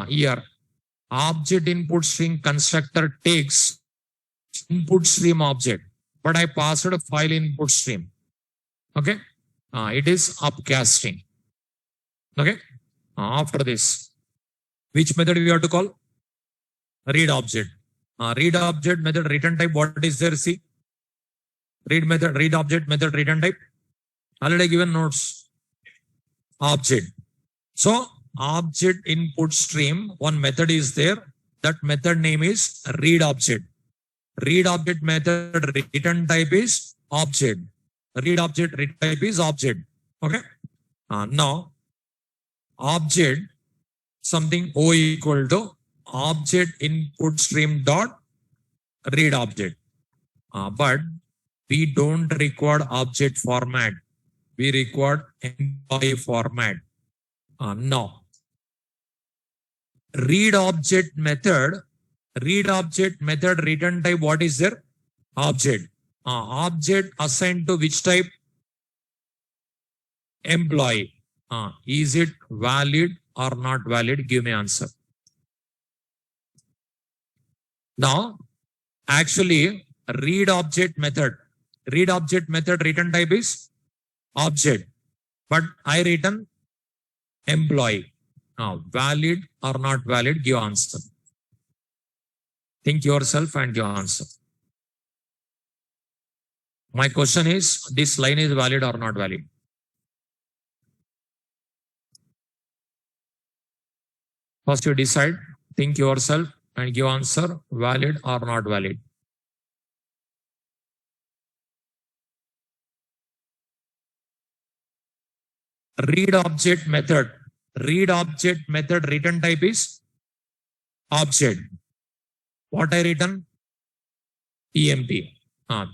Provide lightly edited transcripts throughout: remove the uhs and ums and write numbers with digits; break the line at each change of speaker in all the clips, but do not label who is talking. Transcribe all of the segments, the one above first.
Here, object input string constructor takes input stream object, but I passed a file input stream. Okay. It is upcasting. Okay. After this, which method we have to call? Read object. Read object method return type. What is there? See, read object method return type. Already given notes. Object. So object input stream, one method is there. That method name is read object. Read object method return type is object. Read object return type is object. Okay. Now object something O equal to object input stream dot read object. But we don't require object format. We require employee format. Now read object method return type, what is there? Object. Object assigned to which type? Employee. Is it valid or not valid? Give me answer. Now, actually, read object method return type is object, but I written employee. Valid or not valid? Give answer. Think yourself and give answer. My question is, this line is valid or not valid? First you decide, think yourself and give answer, valid or not valid. Read object method return type is object. What I written? EMP.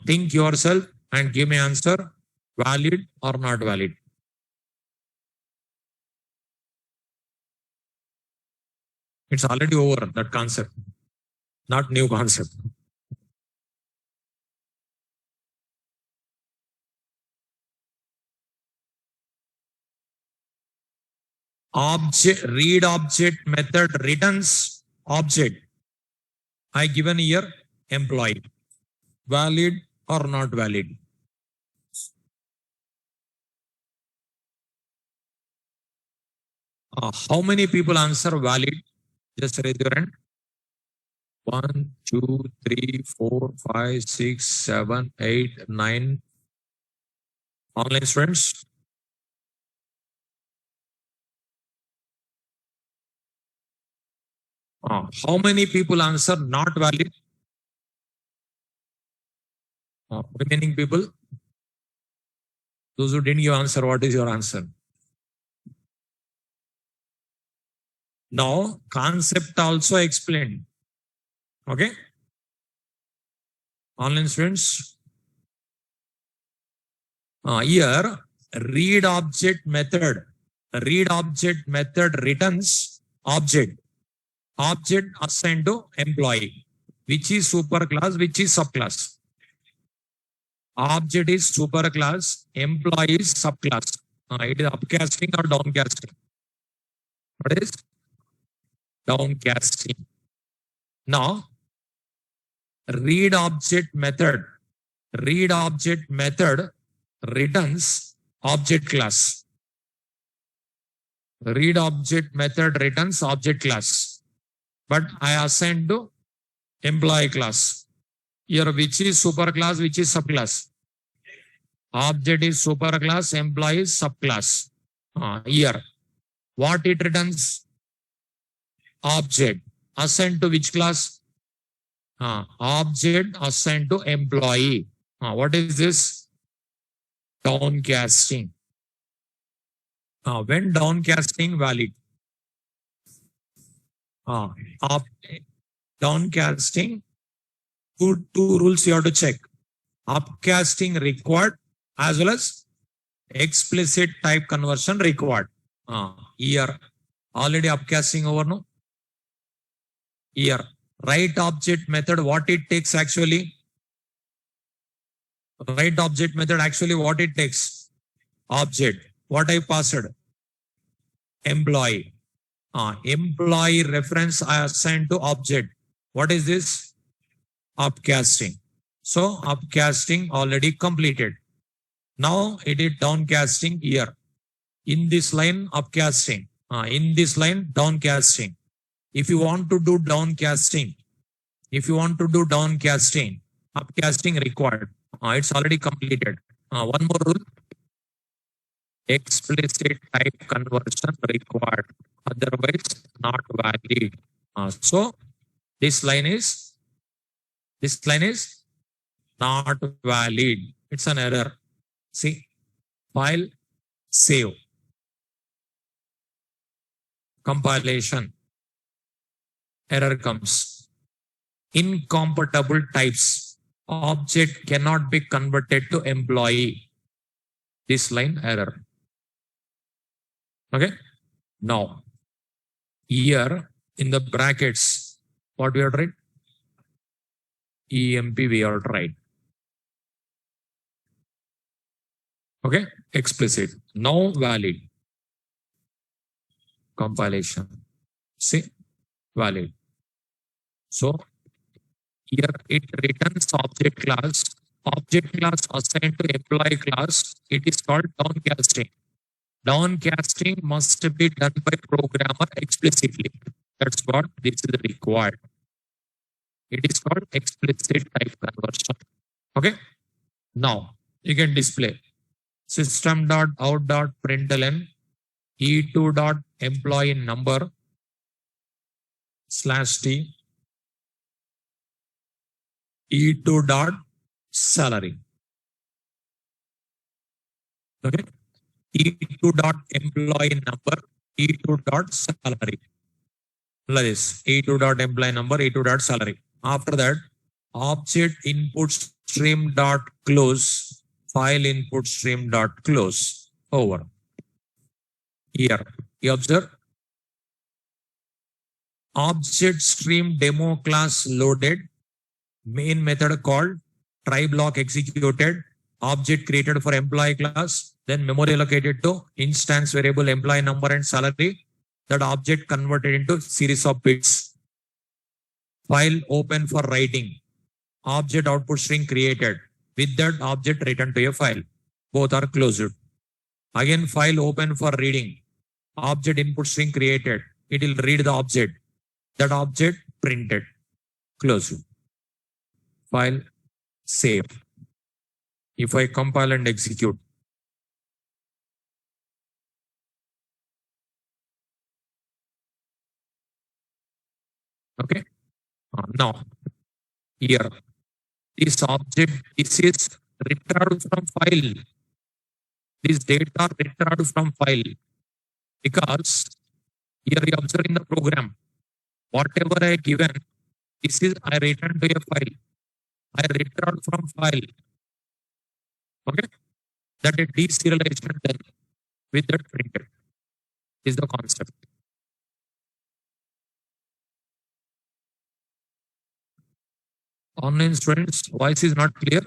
Think yourself and give me answer, valid or not valid. It's already over, that concept, not new concept. Object, read object method returns object. I given here employee. Valid or not valid? How many people answer valid? Just raise your hand. 1, 2, 3, 4, 5, 6, 7, 8, 9. Online students. How many people answer not valid? Remaining people. Those who didn't give answer, what is your answer? Now, concept also explained. Okay. Online students. Here, read object method returns object. Object assigned to employee, which is superclass, which is subclass. Object is superclass, employee is subclass. It is upcasting or downcasting. What is downcasting? Now, read object method returns object class. Read object method returns object class, but I assigned to employee class. Here, which is superclass, which is subclass? Object is superclass, employee is subclass. Here, what it returns? Object assigned to which class? Object assigned to employee. What is this? Downcasting. When downcasting valid? Downcasting, two rules you have to check. Upcasting required as well as explicit type conversion required. Here, already upcasting over, no? Here, write object method, what it takes actually? Write object method actually what it takes? Object. What I passed? Employee. Employee reference assigned to object. What is this? Upcasting. So upcasting already completed. Now it is downcasting here. In this line, upcasting. In this line, downcasting. If you want to do downcasting, upcasting required. It's already completed. One more rule. Explicit type conversion required. Otherwise, not valid. So this line is not valid. It's an error. See, file, save, compilation, error comes. Incompatible types. Object cannot be converted to employee. This line error. Okay. Now, here in the brackets, what we are write? EMP we are write. Okay. Explicit. Now valid. Compilation. See, valid. So here it returns object class assigned to employee class. It is called downcasting. Downcasting must be done by programmer explicitly. That's what this is required. It is called explicit type conversion. Okay. Now you can display system.out.println e2.employee number /t e2.salary. Okay. e2.employee number e2.salary. Like this. e2.employee number e2.salary. After that, object input stream dot close, file input stream dot close. Over. Here, you observe object stream demo class loaded, main method called, try block executed, object created for employee class, then memory allocated to instance variable employee number and salary. That object converted into series of bits. File open for writing. Object output string created. With that object returned to a file. Both are closed. Again, file open for reading. Object input string created. It will read the object. That object printed. Closed. File save. If I compile and execute. Okay. Now, here, this object, this is retrieved from file. This data retrieved from file. Because here you observe in the program, whatever I given, this is I return to a file. I retrieved from file. Okay. That is deserialization done with that printed. Is the concept. Online students, voice is not clear.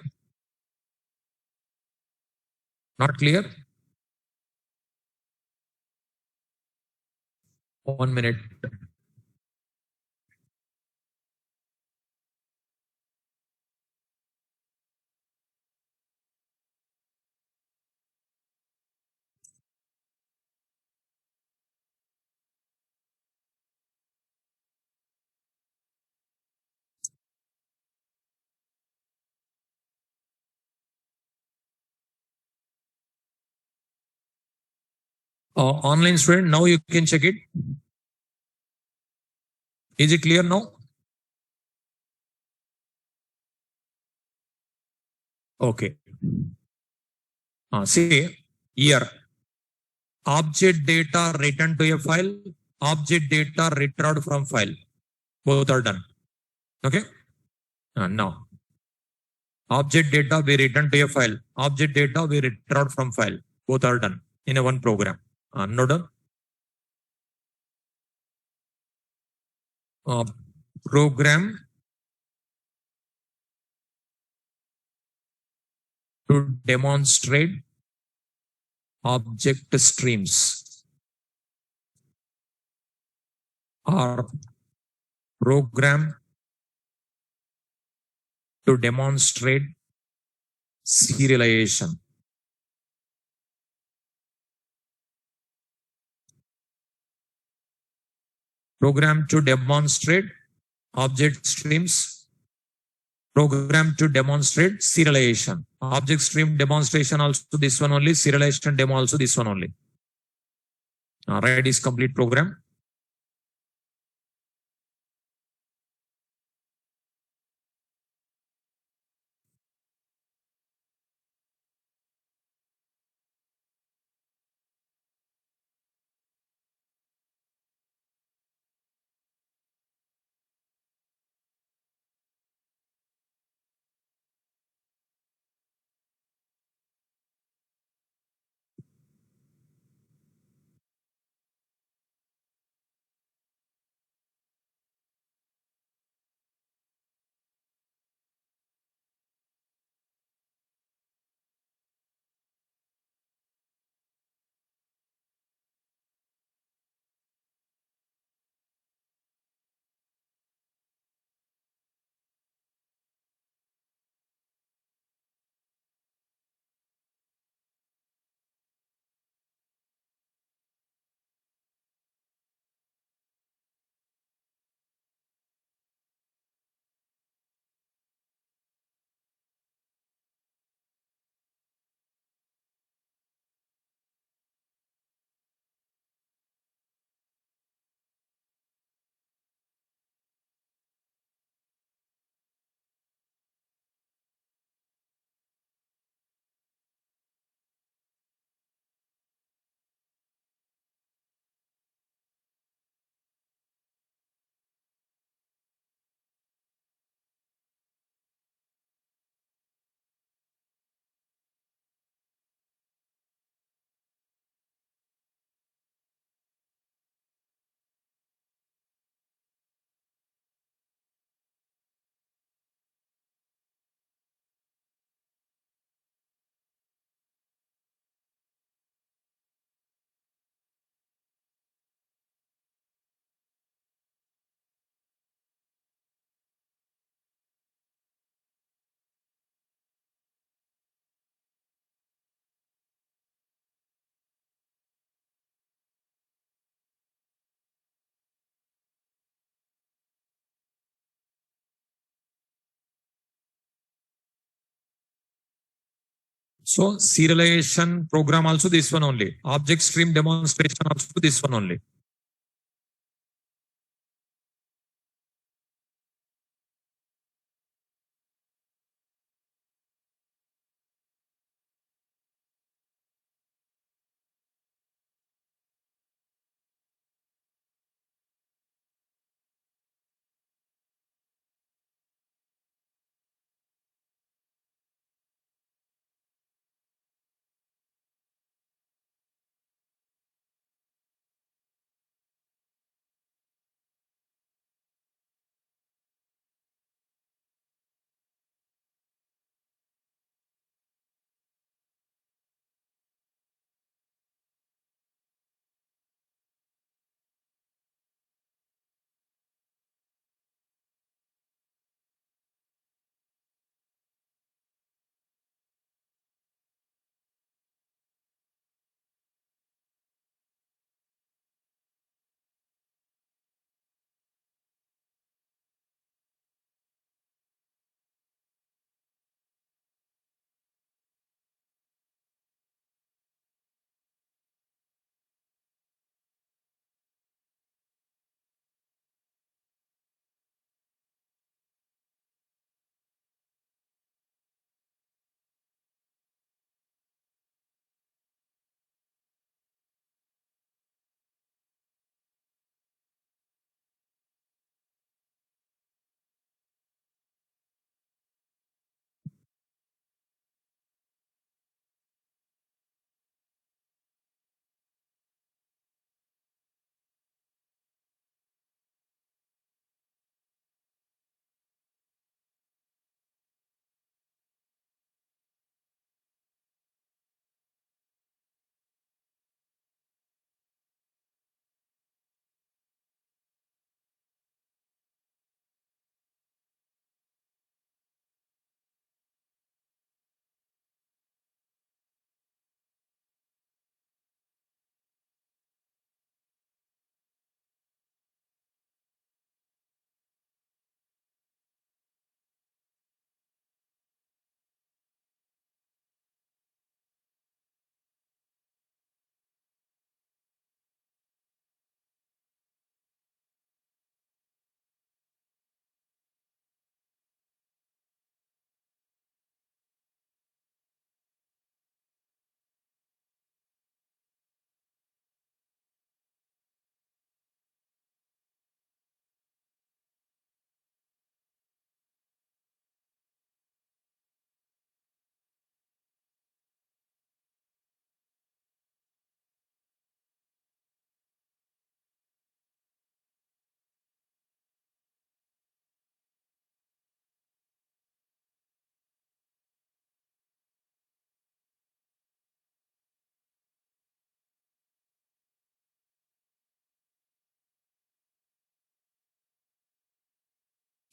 Not clear. 1 minute. Online student, now you can check it. Is it clear now? Okay. See here, object data returned to a file, object data retrieved from file. Both are done. Okay. Now, object data we return to a file, object data we retrieved from file. Both are done in a one program. No done. Program to demonstrate object streams. are programmed to demonstrate serialization. Programmed to demonstrate object streams. Programmed to demonstrate serialization. Object stream demonstration also this one only. Serialization demo also this one only. Write is complete program. So serialization program also this one only. Object stream demonstration also this one only.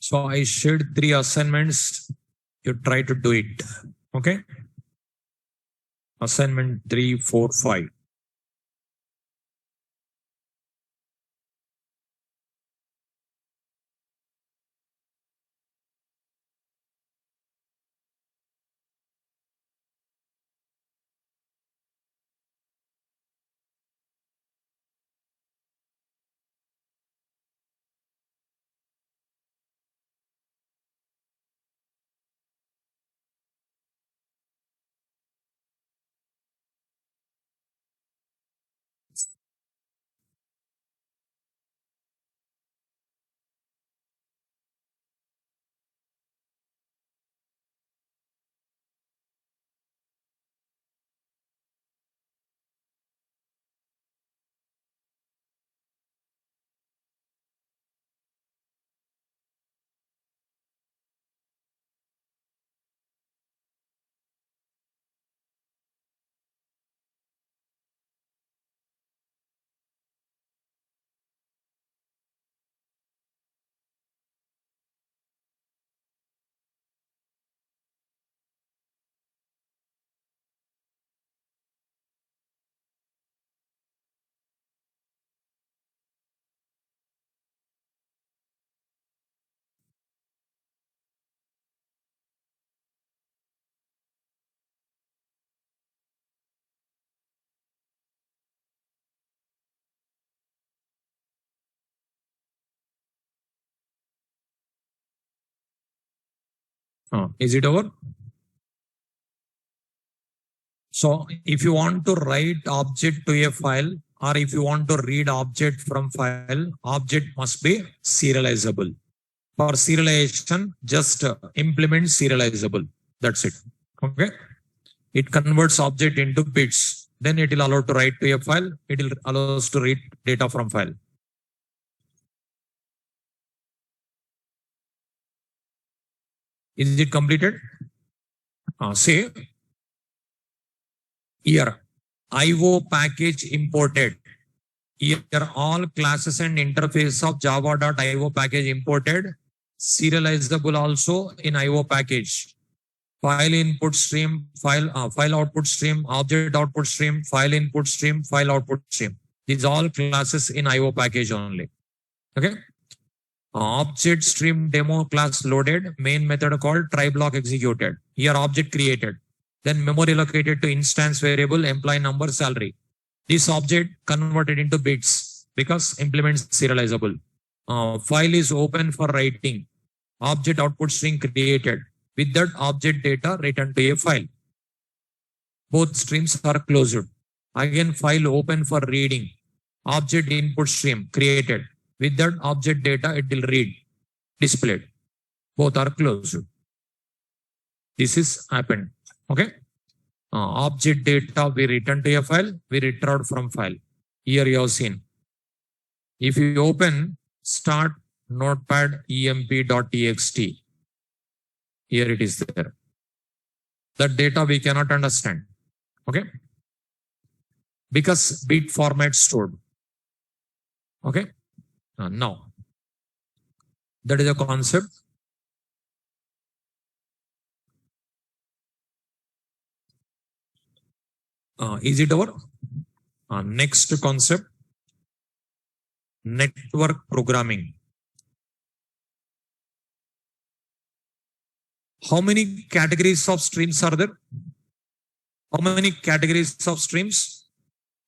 So I shared 3 assignments. You try to do it. Okay. Assignment 3, 4, 5. Is it over? So if you want to write object to a file, or if you want to read object from file, object must be serializable. For serialization, just implement serializable. That's it. Okay. It converts object into bits. Then it will allow to write to a file. It will allow us to read data from file. Is it completed? Say here IO package imported. Here all classes and interface of java.io package imported. Serializable also in IO package. File input stream, file output stream, object output stream, file input stream, file output stream. These all classes in IO package only. Okay. Object stream demo class loaded, main method called try block executed. Here object created. Then memory allocated to instance variable, employee number, salary. This object converted into bits because implements serializable. File is open for writing. Object output string created. With that object data written to a file. Both streams are closed. Again, file open for reading. Object input stream created. With that object data, it will read, displayed. Both are closed. This is happened. Okay. Object data we return to a file, we retrieve from file. Here you have seen. If you open start notepad emp.txt, here it is there. That data we cannot understand. Okay. Because bit format stored. Okay. Now, that is a concept. Is it over? Next concept, network programming. How many categories of streams are there? How many categories of streams?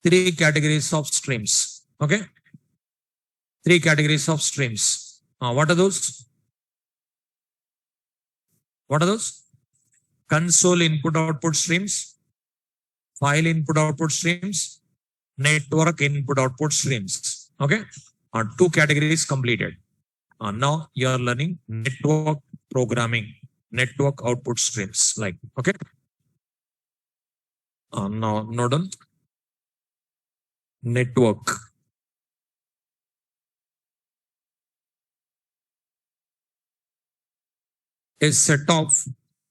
3 categories of streams. Okay. 3 categories of streams. What are those? What are those? Console input output streams, file input output streams, network input output streams. Okay. 2 categories completed. Now you are learning network programming, network output streams. Like, okay. Now, done. Network. A set of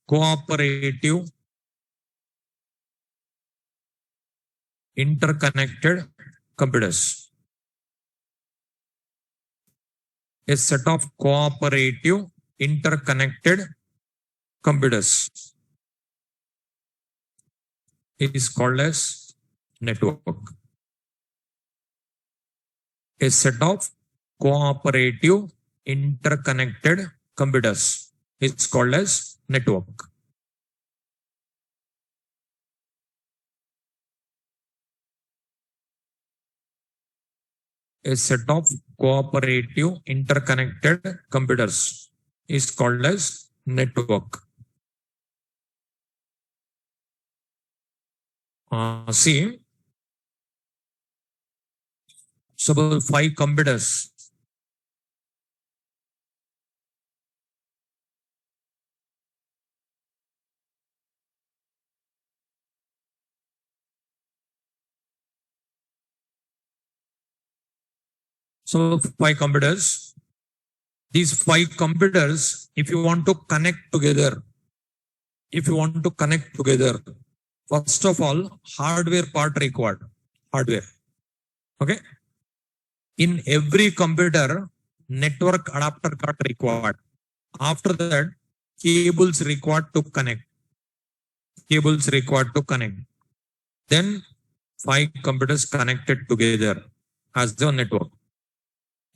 cooperative, interconnected computers. A set of cooperative, interconnected computers is called as network. A set of cooperative interconnected computers is called as network. A set of cooperative interconnected computers is called as network. See, suppose 5 computers. So 5 computers. These 5 computers, if you want to connect together, first of all, hardware part required. Hardware. Okay. In every computer, network adapter card required. After that, cables required to connect. Then 5 computers connected together as the network.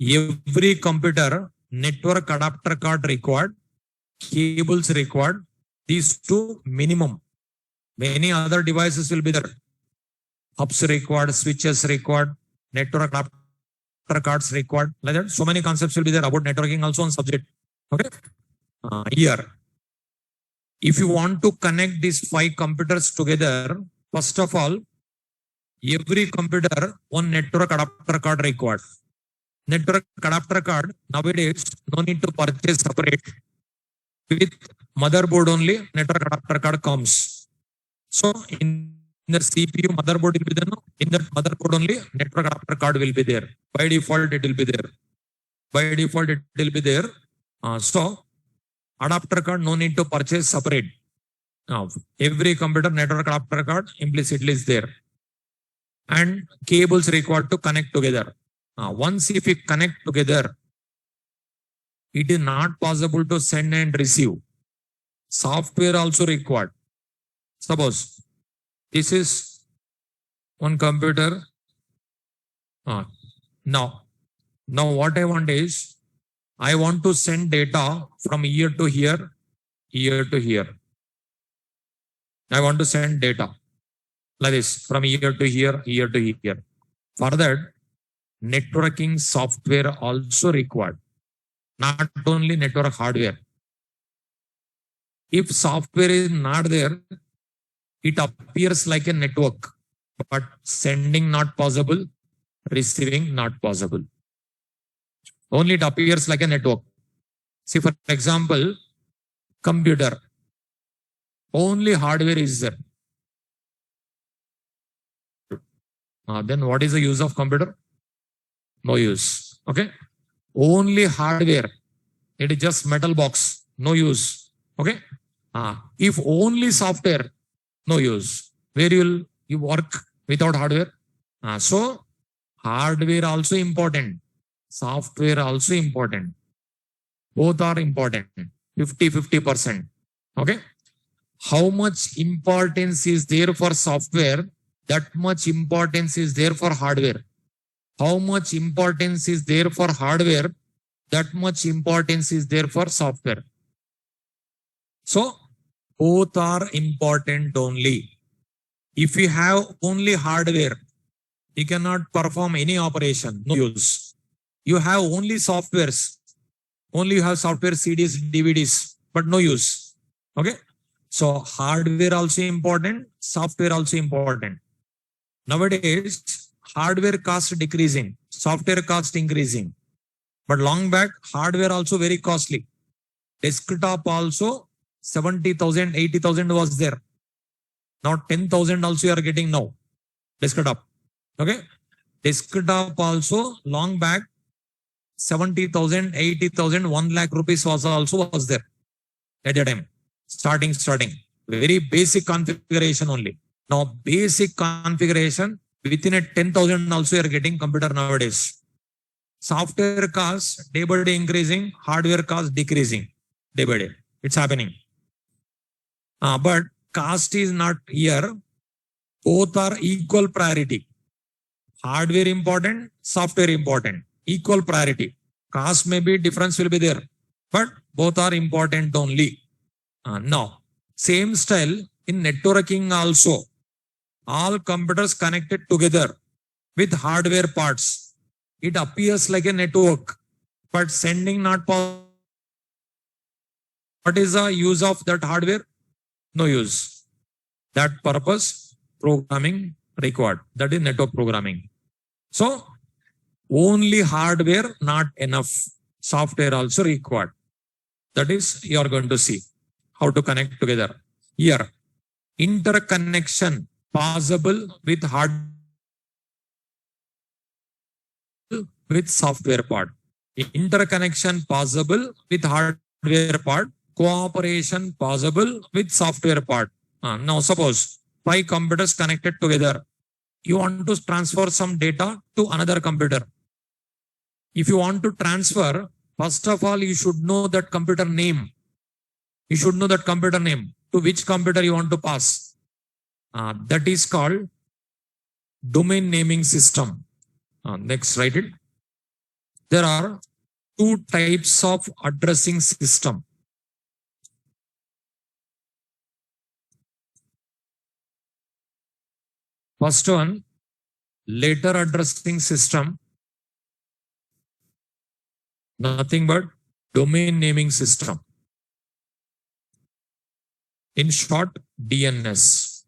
Every computer, network adapter card required, cables required. These 2 minimum. Many other devices will be there. Hubs required, switches required, network adapter cards required. Like that, so many concepts will be there about networking also on subject. Okay. Here, if you want to connect these 5 computers together, first of all, every computer, one network adapter card required. Network adapter card, nowadays, no need to purchase separate. With motherboard only, network adapter card comes. So in the CPU, motherboard will be there. No? In that motherboard only, network adapter card will be there. By default, it will be there. So adapter card, no need to purchase separate. Now, every computer network adapter card implicitly is there. And cables required to connect together. Once if we connect together, it is not possible to send and receive. Software also required. Suppose this is one computer. Now what I want is, I want to send data from here to here. I want to send data like this from here to here. For that, networking software also required. Not only network hardware. If software is not there, it appears like a network, but sending not possible, receiving not possible. Only it appears like a network. See, for example, computer. Only hardware is there. Then what is the use of computer? No use. Okay. Only hardware. It is just metal box. No use. Okay. If only software, no use. Where will you work without hardware? So hardware also important. Software also important. Both are important. 50-50%. Okay. How much importance is there for software? That much importance is there for hardware. How much importance is there for hardware? That much importance is there for software. So both are important only. If you have only hardware, you cannot perform any operation. No use. You have only softwares. Only you have software, CDs, DVDs, but no use. Okay. So hardware also important, software also important. Nowadays, hardware cost decreasing, software cost increasing. But long back, hardware also very costly. Desktop also 70,000, 80,000 was there. Now 10,000 also you are getting now. Desktop. Okay. Desktop also long back 70,000, 80,000, 1 lakh rupees was there at the time. Starting. Very basic configuration only. Now basic configuration within a 10,000 also you are getting computer nowadays. Software cost day by day increasing, hardware cost decreasing. day by day. It's happening. But cost is not here. Both are equal priority. Hardware important, software important, equal priority. Cost maybe difference will be there, but both are important only. Now, same style in networking also. All computers connected together with hardware parts. It appears like a network, but sending not possible. What is the use of that hardware? No use. That purpose, programming required. That is network programming. So, only hardware not enough. Software also required. That is, you are going to see how to connect together. Here, interconnection possible with hardware with software part. Interconnection possible with hardware part. Cooperation possible with software part. Now, suppose 5 computers connected together. You want to transfer some data to another computer. If you want to transfer, first of all, you should know that computer name. You should know that computer name. To which computer you want to pass. That is called domain naming system. Next, write it. There are 2 types of addressing system. First one, letter addressing system. Nothing but domain naming system. In short, DNS.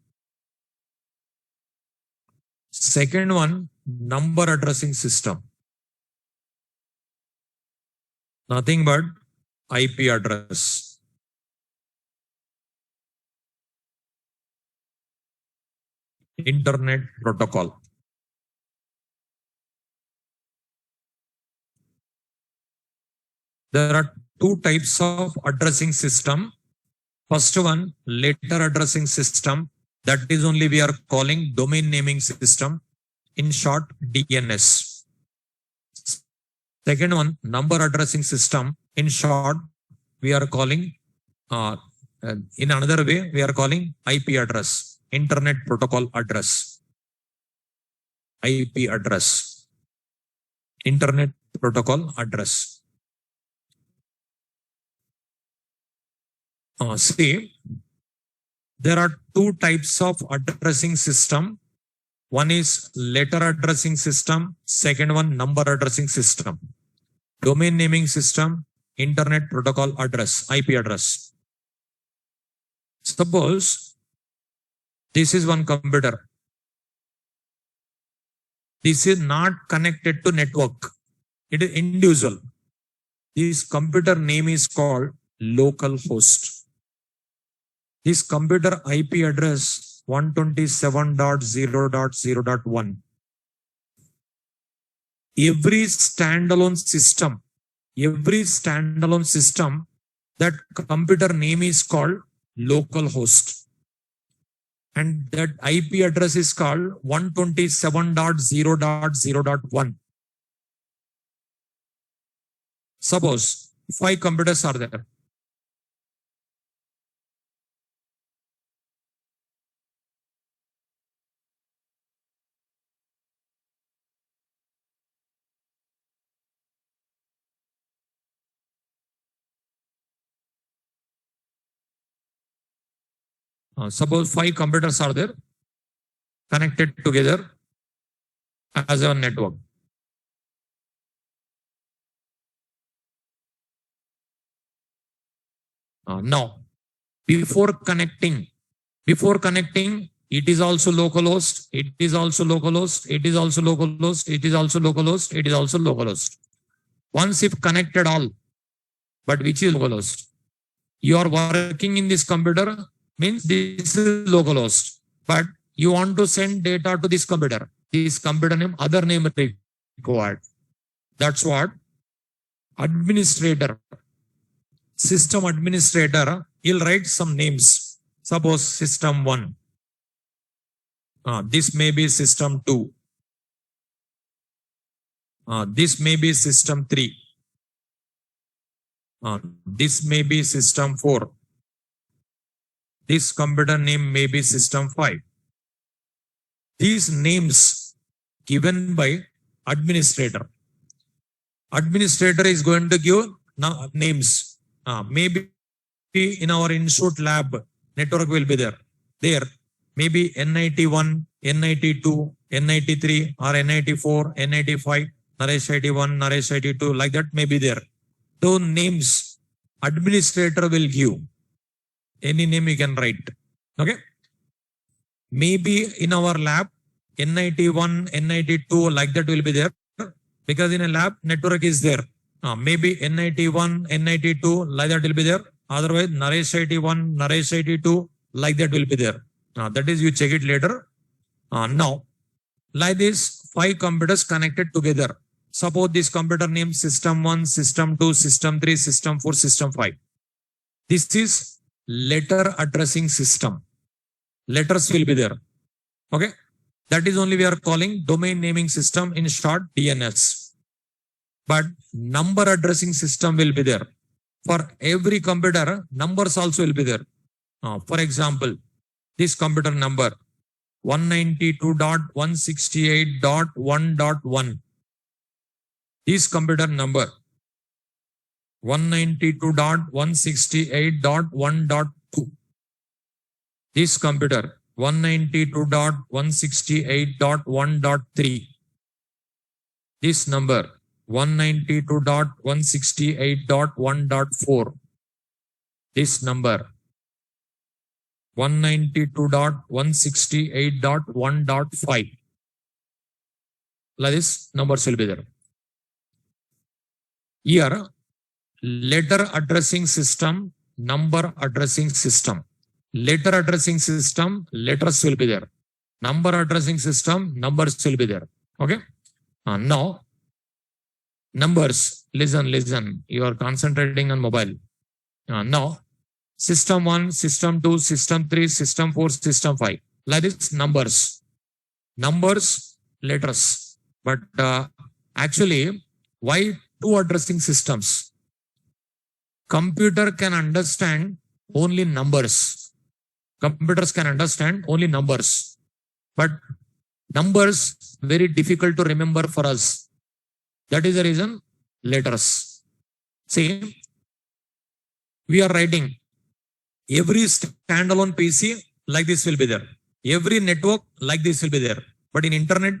Second one, number addressing system. Nothing but IP address. Internet protocol. There are 2 types of addressing system. First one, letter addressing system. That is only we are calling domain naming system. In short, DNS. Second one, number addressing system. In short, we are calling, in another way, we are calling IP address. Internet protocol address. IP address. Internet protocol address. See, there are 2 types of addressing system. One is letter addressing system. Second one, number addressing system. Domain naming system, internet protocol address, IP address. Suppose this is one computer. This is not connected to network. It is individual. This computer name is called local host. This computer IP address 127.0.0.1. Every standalone system, that computer name is called local host. And that IP address is called 127.0.0.1. Suppose 5 computers are there. Suppose 5 computers are there connected together as a network. Now, before connecting, it is also localhost, it is also localhost, it is also localhost, it is also localhost, it is also localhost. Once if connected all, but which is localhost? You are working in this computer, means this is localhost, but you want to send data to this computer name, other name required. That's what administrator, system administrator, he'll write some names. Suppose system 1. This may be system 2. This may be system 3. This may be system 4. This computer name may be system 5. These names given by administrator. Administrator is going to give names. Maybe in our institute lab, network will be there. There, maybe N91, N92, N93, or N94, N95, Naresh 81, Naresh 82, like that may be there. Those names administrator will give. Any name you can write. Okay. Maybe in our lab, N91, N92, like that will be there. Because in a lab, network is there. Maybe N91, N92, like that will be there. Otherwise, Naresh 81, Naresh 82, like that will be there. That is, you check it later. Now, like this, 5 computers connected together. Suppose this computer name system 1, system 2, system 3, system 4, system 5. This is letter addressing system. Letters will be there. Okay. That is only we are calling domain naming system, in short DNS. But number addressing system will be there. For every computer, numbers also will be there. For example, this computer number 192.168.1.1. This computer number 192.168.1.2. This computer 192.168.1.3. This number 192.168.1.4. This number 192.168.1.5. Like this, numbers will be there. Here, letter addressing system, number addressing system. Letter addressing system, letters will be there. Number addressing system, numbers will be there. Okay. Now, numbers, listen. You are concentrating on mobile. Now, system 1, system 2, system 3, system 4, system 5. Like this, numbers, letters. But actually, why 2 addressing systems? Computer can understand only numbers. Computers can understand only numbers. But numbers very difficult to remember for us. That is the reason letters. See, we are writing every standalone PC like this will be there. Every network like this will be there. But in internet,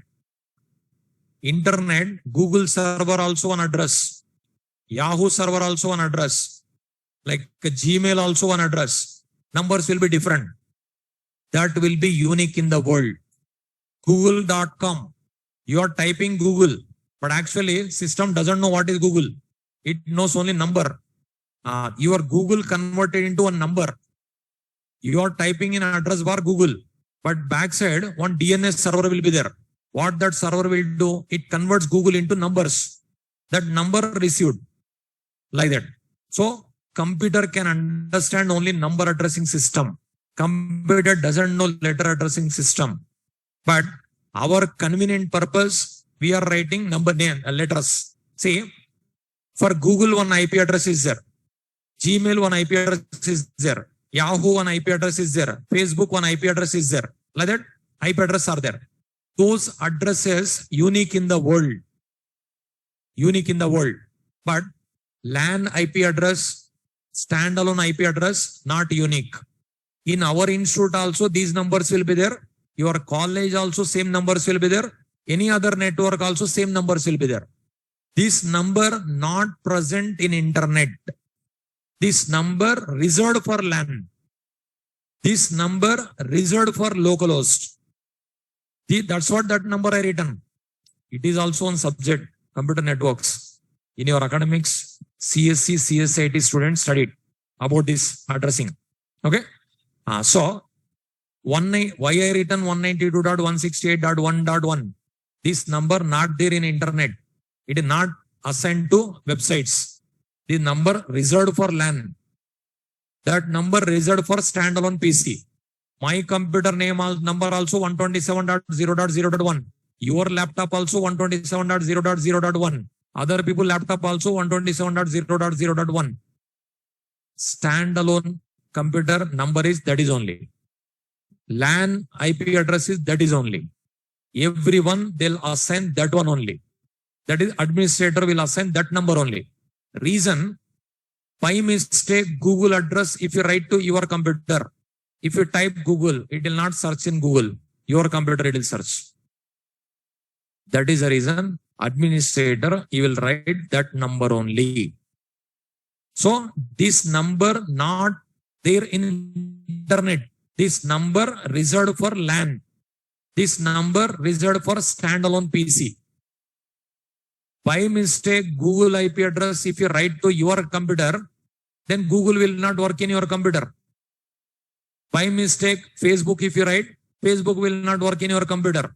Google server also one address. Yahoo server also one address. Like Gmail also one address. Numbers will be different. That will be unique in the world. Google.com. You are typing Google, but actually system doesn't know what is Google. It knows only number. Your Google converted into a number. You are typing in address bar Google, but backside one DNS server will be there. What that server will do, it converts Google into numbers. That number received like that. So computer can understand only number addressing system. Computer doesn't know letter addressing system. But our convenient purpose, we are writing number name letters. See, for Google one IP address is there. Gmail one IP address is there. Yahoo one IP address is there. Facebook one IP address is there. Like that, IP address are there. Those addresses unique in the world. But LAN IP address, standalone IP address, not unique. In our institute also, these numbers will be there. Your college also, same numbers will be there. Any other network also, same numbers will be there. This number not present in internet. This number reserved for LAN. This number reserved for localhost. That's what that number I written. It is also on subject, computer networks. In your academics, CSC, CSIT students studied about this addressing. Okay. So, why I written 192.168.1.1? This number not there in internet. It is not assigned to websites. The number reserved for LAN. That number reserved for standalone PC. My computer name number also 127.0.0.1. Your laptop also 127.0.0.1. Other people laptop also 127.0.0.1. Standalone computer number is that is only. LAN IP address is that is only. Everyone they'll assign that one only. That is administrator will assign that number only. Reason, by mistake Google address, if you write to your computer, if you type Google, it will not search in Google. Your computer it will search. That is the reason administrator you will write that number only. So this number not there in internet. This number reserved for LAN. This number reserved for standalone PC. By mistake, Google IP address, if you write to your computer, then Google will not work in your computer. By mistake, Facebook, if you write, Facebook will not work in your computer.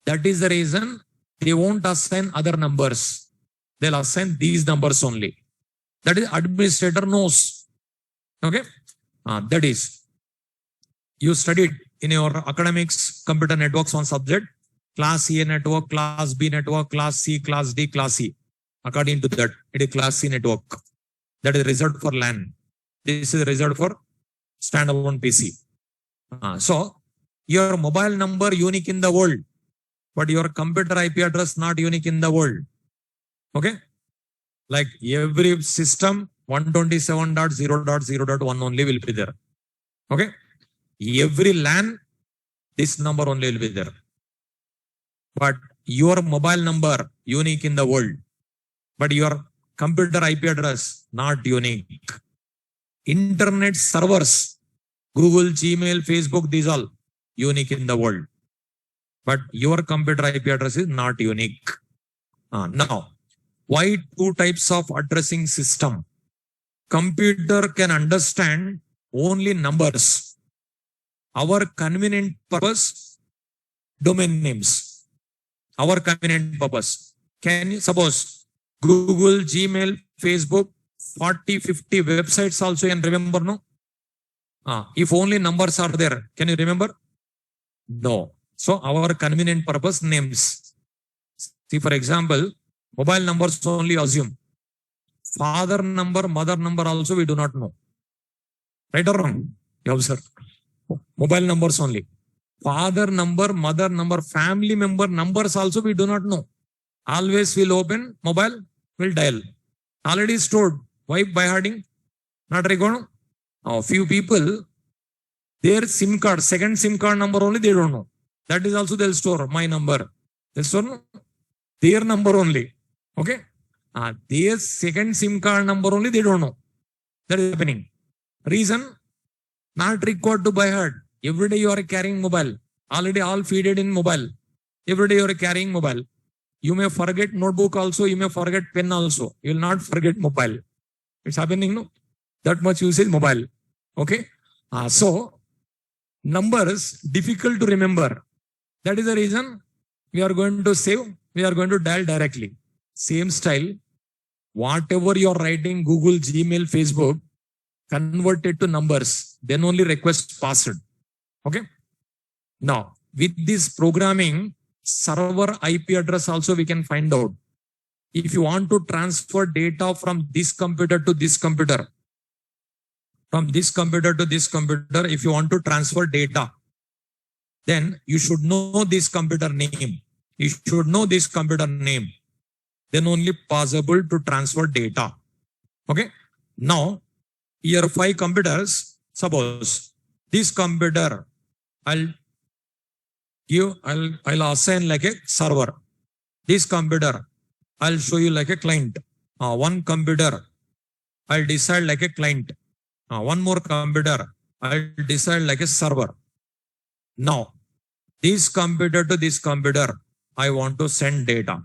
That is the reason they won't assign other numbers. They'll assign these numbers only. That is administrator knows. Okay. That is, you studied in your academics, computer networks one subject, class A network, class B network, class C, class D, class E. According to that, it is class C network. That is reserved for LAN. This is reserved for standalone PC. So your mobile number unique in the world, but your computer IP address not unique in the world. Okay. Like every system 127.0.0.1 only will be there. Okay. Every LAN, this number only will be there. But your mobile number unique in the world, but your computer IP address not unique. Internet servers, Google, Gmail, Facebook, these all unique in the world. But your computer IP address is not unique. Now, why two types of addressing system? Computer can understand only numbers. Our convenient purpose, domain names. Our convenient purpose. Can you suppose Google, Gmail, Facebook, 40, 50 websites also can remember, no? If only numbers are there, can you remember? No. So our convenient purpose names. See, for example, mobile numbers only assume. Father number, mother number also we do not know. Right or wrong? You observe. Mobile numbers only. Father number, mother number, family member numbers also we do not know. Always we'll open mobile, we'll dial. Already stored. Why by harding? Not record. Few people, their SIM card, second SIM card number only they don't know. That is also they'll store my number. They'll store their number only. Okay. Their second SIM card number only they don't know. That is happening. Reason, not required to by heart. Every day you are carrying mobile. Already all feeded in mobile. Every day you are carrying mobile. You may forget notebook also. You may forget pen also. You will not forget mobile. It's happening, no? That much usage mobile. Okay. So numbers difficult to remember. That is the reason we are going to save. We are going to dial directly. Same style. Whatever you are writing, Google, Gmail, Facebook, convert it to numbers. Then only request passed. Okay. Now, with this programming, server IP address also we can find out. If you want to transfer data from this computer to this computer, from this computer to this computer, if you want to transfer data, then you should know this computer name. You should know this computer name. Then only possible to transfer data. Okay. Now, here 5 computers. Suppose this computer, I'll assign like a server. This computer, I'll show you like a client. One computer, I'll decide like a client. One more computer, I'll decide like a server. Now, this computer to this computer, I want to send data.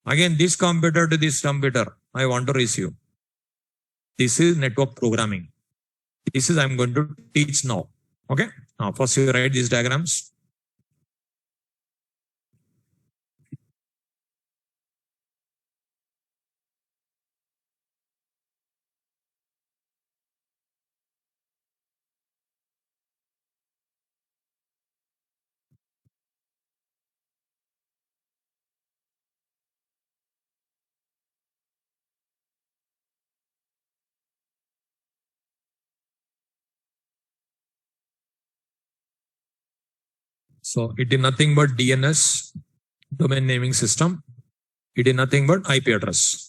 Again, this computer to this computer, I want to receive. This is network programming. This is I'm going to teach now. Okay. First you write these diagrams. So it is nothing but DNS, domain naming system. It is nothing but IP address.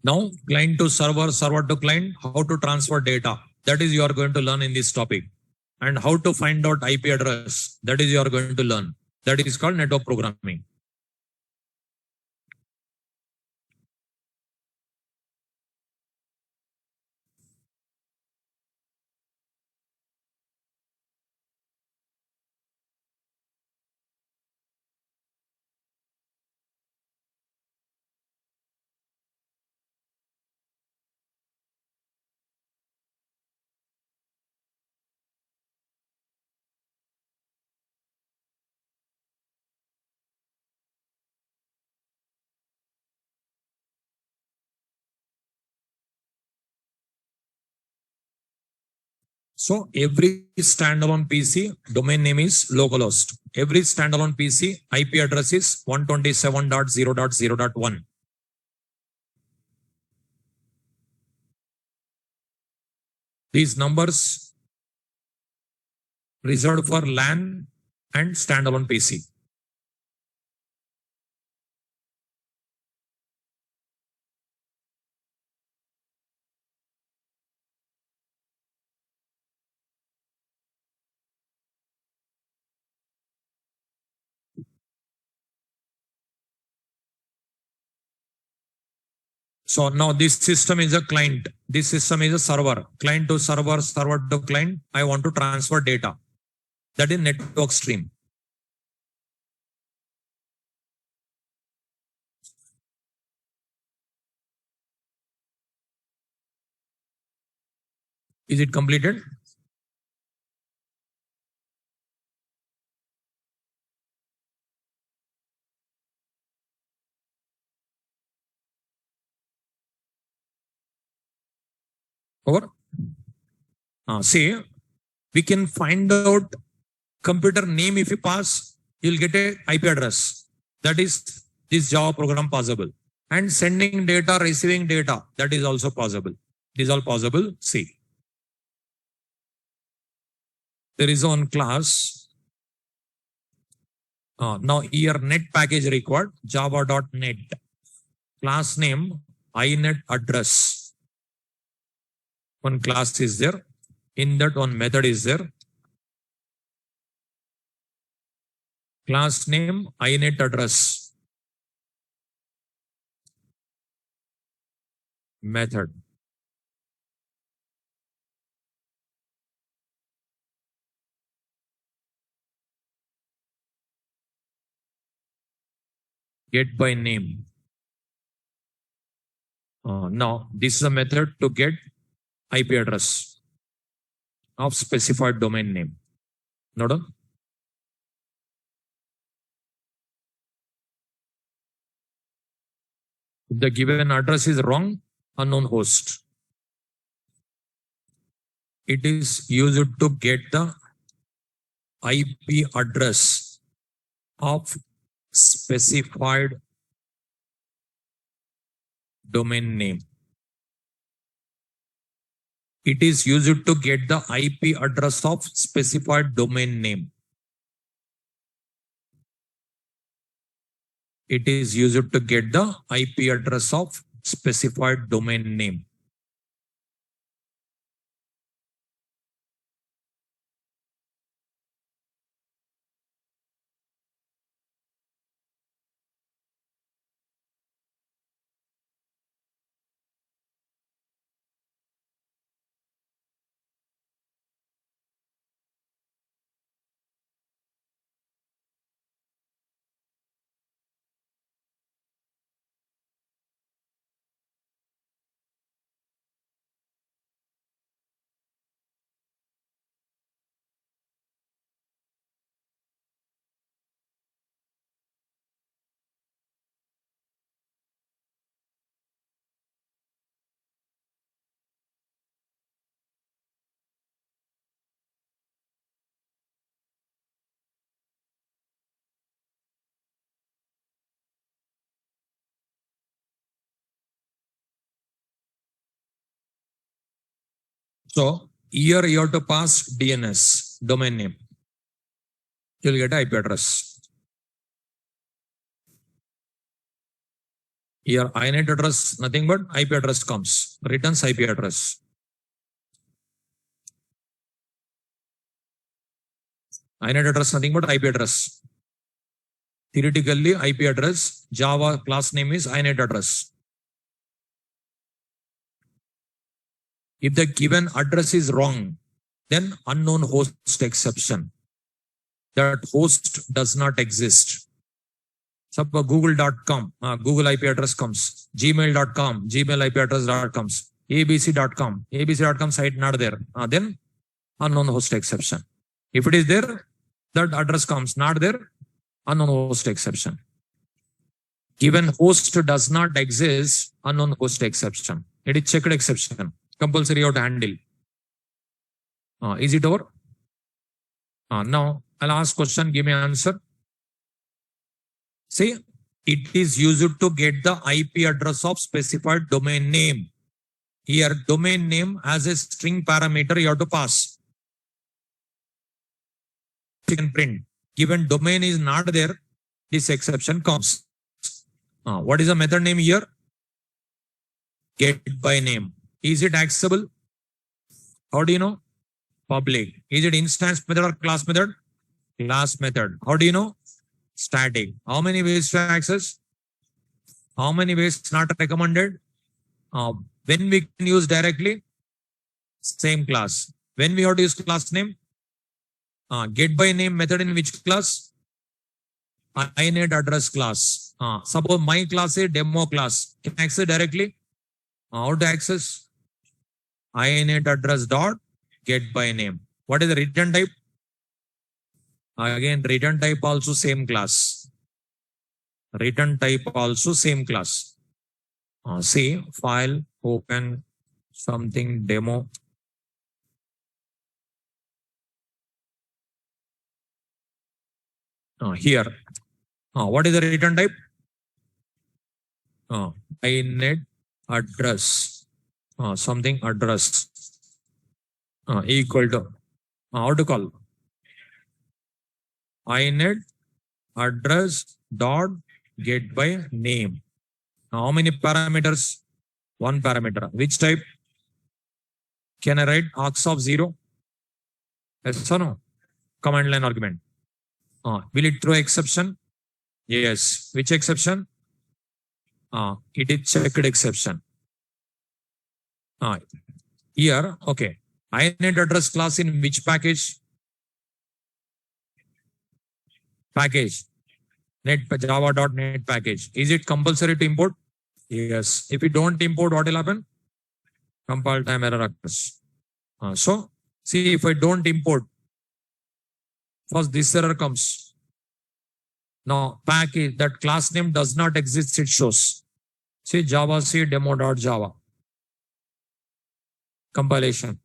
Now, client to server, server to client, how to transfer data. That is you are going to learn in this topic. And how to find out IP address. That is you are going to learn. That is called network programming. So every standalone PC domain name is localhost. Every standalone PC IP address is 127.0.0.1. These numbers reserved for LAN and standalone PC. So now this system is a client. This system is a server. Client to server, server to client. I want to transfer data. That is network stream. Is it completed? Over? See, we can find out computer name if you pass, you'll get a IP address. That is this Java program possible. And sending data, receiving data, that is also possible. This is all possible. See, there is one class. Now here net package required java.net. Class name inet address. One class is there. In that one method is there. Class name inet address. Method. Get by name. Now this is a method to get IP address of specified domain name. Noted? If the given address is wrong, unknown host. It is used to get the IP address of specified domain name. It is used to get the IP address of specified domain name. it is used to get the IP address of specified domain name. So here you have to pass DNS, domain name. You'll get IP address. Here INET address, nothing but IP address comes, returns IP address. INET address, nothing but IP address. Theoretically, IP address, Java class name is INET address. If the given address is wrong, then unknown host exception. That host does not exist. Suppose google.com, Google IP address comes. Gmail.com, Gmail IP address comes. abc.com, abc.com site not there. Then unknown host exception. If it is there, that address comes. Not there, unknown host exception. Given host does not exist, unknown host exception. It is checked exception. Compulsory you have to handle. Is it over? Now I'll ask question, give me answer. See, it is used to get the IP address of specified domain name. Here, domain name as a string parameter you have to pass. You can print. Given domain is not there, this exception comes. What is the method name here? Get by name. Is it accessible? How do you know? Public. Is it instance method or class method? Class method. How do you know? Static. How many ways to access? How many ways not recommended? When we can use directly? Same class. When we have to use class name? Get by name method in which class? INET address class. Suppose my class is demo class. Can I access directly? How to access? INET address dot get by name. What is the return type? Again, return type also same class. Return type also same class. See, file, open, something, demo. Here, what is the return type? INET address, something address, equal to, how to call? INET address dot get by name. How many parameters? One parameter. Which type? Can I write args of 0? Yes or no? Command line argument. Will it throw exception? Yes. Which exception? It is checked exception. Here, okay. INET address class in which package? Package. Java.net package. Is it compulsory to import? Yes. If you don't import, what will happen? Compile time error occurs. So, see, if I don't import, first this error comes. Now, package, that class name does not exist, it shows. See, Java C demo.java. Compilation.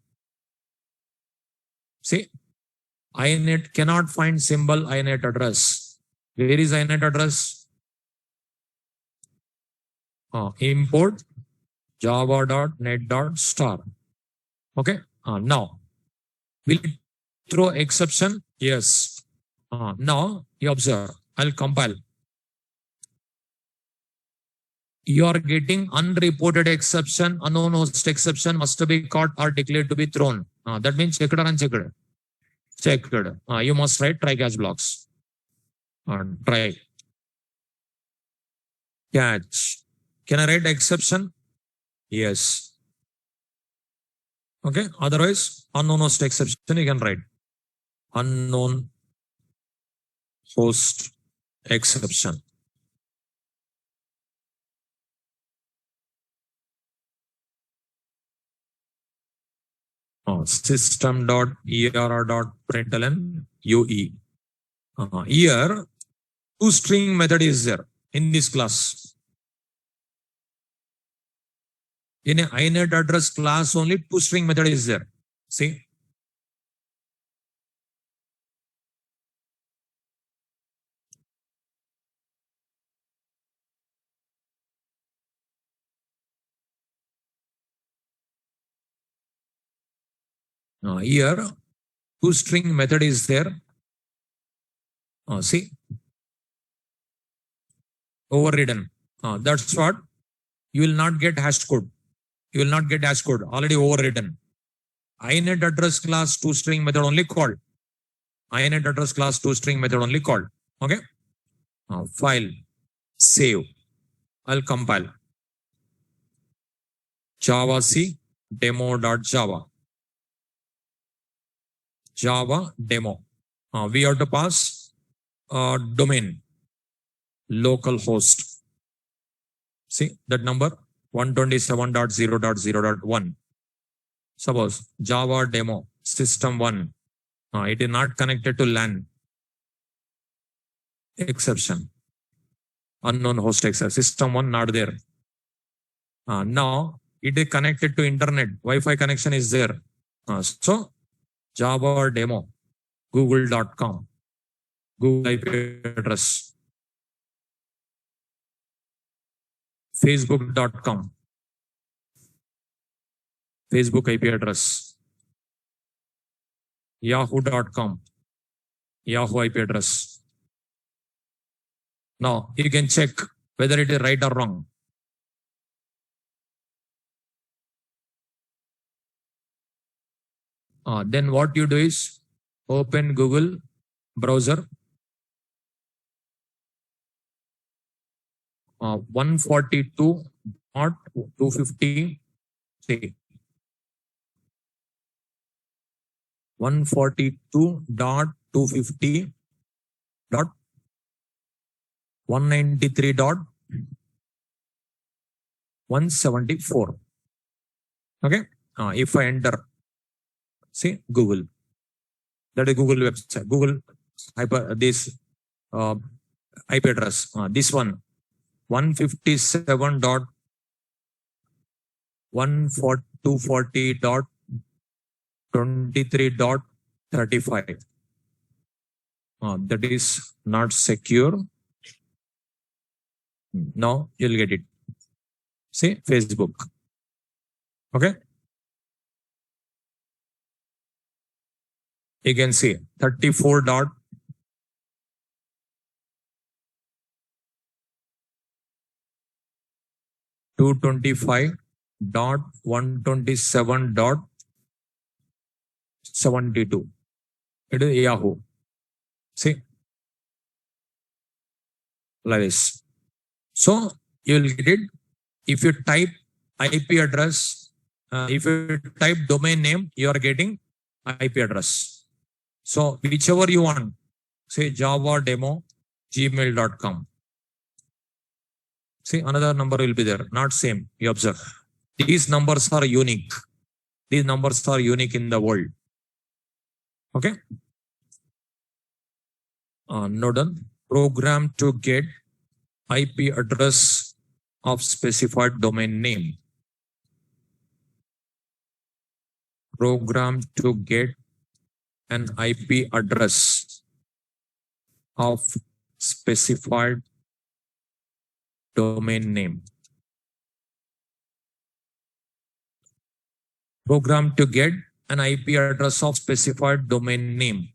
See, INET cannot find symbol INET address. Where is INET address? Import java.net.star. Okay. Now, will it throw exception? Yes. Now, you observe. I'll compile. you are getting unreported exception, unknown host exception must be caught or declared to be thrown. That means checked or unchecked. Checked. You must write try catch blocks. Try catch. Can I write exception? Yes. Okay. Otherwise, unknown host exception you can write. Unknown host exception. System.err.println UE. Here, toString method is there in this class. In a inet address class, only toString method is there. See? Here, toString method is there. See? Overridden. That's what you will not get hash code. You will not get hash code, already overridden. Inet address class toString method only called. Inet address class toString method only called. Okay. File, save. I'll compile. Java C demo.java. Java demo. We have to pass domain, local host. See that number 127.0.0.1. Suppose Java demo system 1. It is not connected to LAN. Exception. Unknown host exception. System 1 not there. Now it is connected to internet. Wi-Fi connection is there. So Java demo, google.com, Google IP address, facebook.com, Facebook IP address, yahoo.com, Yahoo IP address. Now you can check whether it is right or wrong. Then what you do is open Google browser. 142.250. 142.250.193.174. Okay. If I enter, see Google, that is Google website, Google this IP address. This one 157.240.23.35. That is not secure. Now you'll get it. See Facebook. Okay. You can see 34.225.127.72. It is Yahoo. See, like this. So you will get it. If you type IP address, if you type domain name, you are getting IP address. So whichever you want, say Java demo gmail.com. See, another number will be there, not same. You observe. These numbers are unique. These numbers are unique in the world. Okay. Nodal program to get IP address of specified domain name. Program to get an IP address of specified domain name. Program to get an IP address of specified domain name.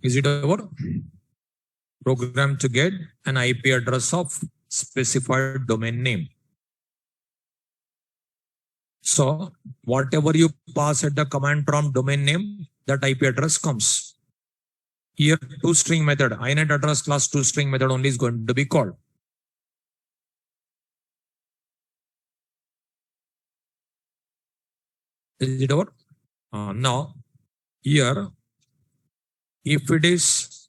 Is it our program to get an IP address of specified domain name? So whatever you pass at the command prompt domain name, that IP address comes. Here toString method, inet address class toString method only is going to be called. Is it over? Now here, if it is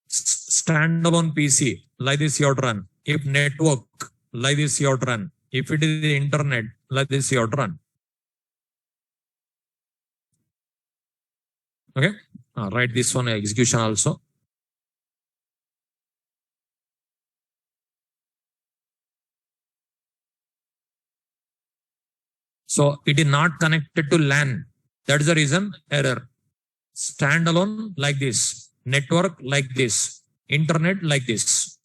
standalone PC, like this you have to run. If network, like this you have to run. If it is the internet, like this you have to run. Okay, write this one execution also. So it is not connected to LAN. That is the reason error. Standalone like this, network like this, internet like this.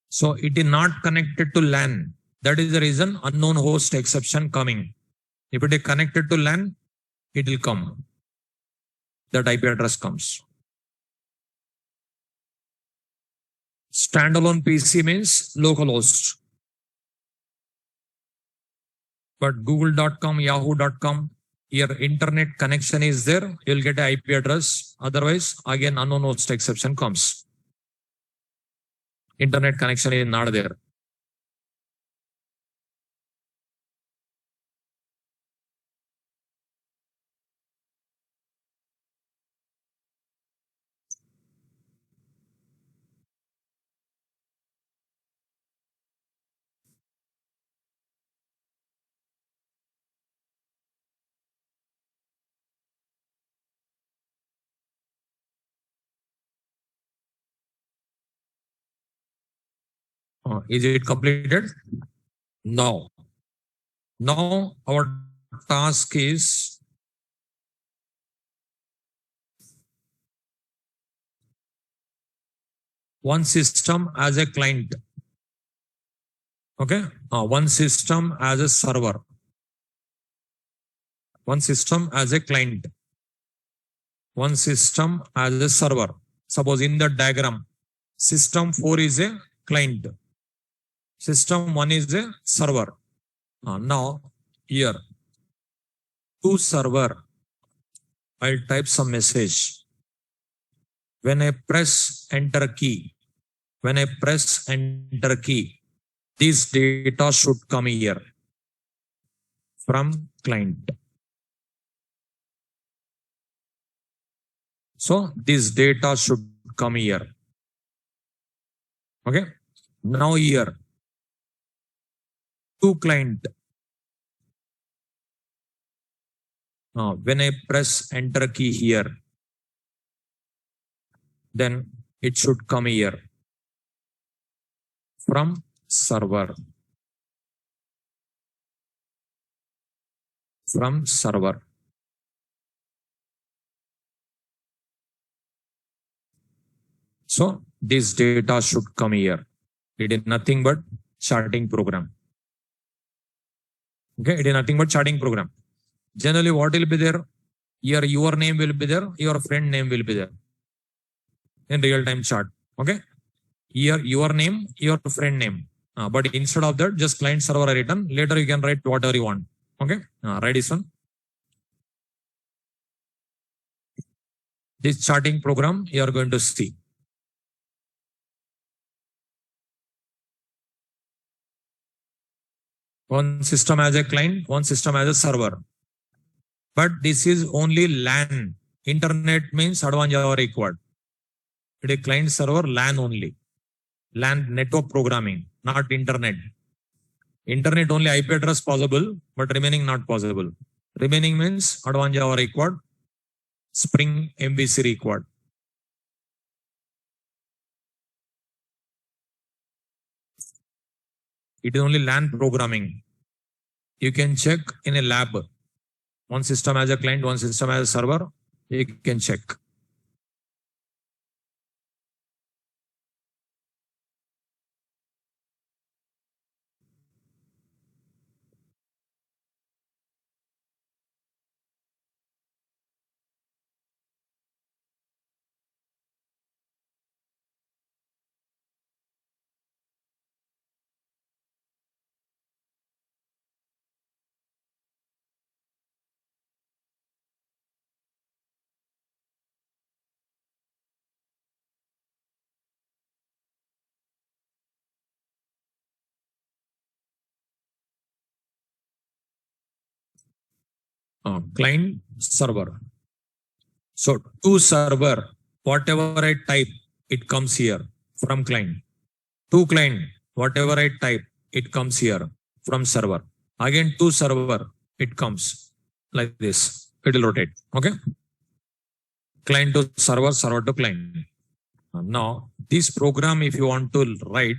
So it is not connected to LAN. That is the reason unknown host exception coming. If it is connected to LAN, it will come. That IP address comes. Standalone PC means localhost. But google.com, yahoo.com, your internet connection is there, you'll get an IP address. Otherwise, again, unknown host exception comes. Internet connection is not there. Is it completed? No. Now our task is one system as a client. Okay. One system as a server. One system as a client. One system as a server. Suppose in the diagram, system 4 is a client. System 1 is a server. Now here to server, I'll type some message. When I press enter key, this data should come here from client. So this data should come here. Okay. Now here to client. When I press enter key here, then it should come here from server. From server. So this data should come here. It is nothing but charting program. Okay, it is nothing but charting program. Generally, what will be there? Here, your name will be there, your friend name will be there in real-time chart. Okay. Here, your name, your friend name. But instead of that, just client server I written. Later you can write whatever you want. Okay. Write this one. This charting program you are going to see. One system as a client, one system as a server. But this is only LAN. Internet means advanced Java required. It is client server LAN only. LAN network programming, not internet. Internet only IP address possible, but remaining not possible. Remaining means advanced Java required. Spring MVC required. It is only LAN programming. You can check in a lab. One system as a client, one system as a server. You can check. Client server. So to server, whatever I type, it comes here from client. To client, whatever I type, it comes here from server. Again to server, it comes like this. It will rotate. Okay. Client to server, server to client. Now, this program, if you want to write,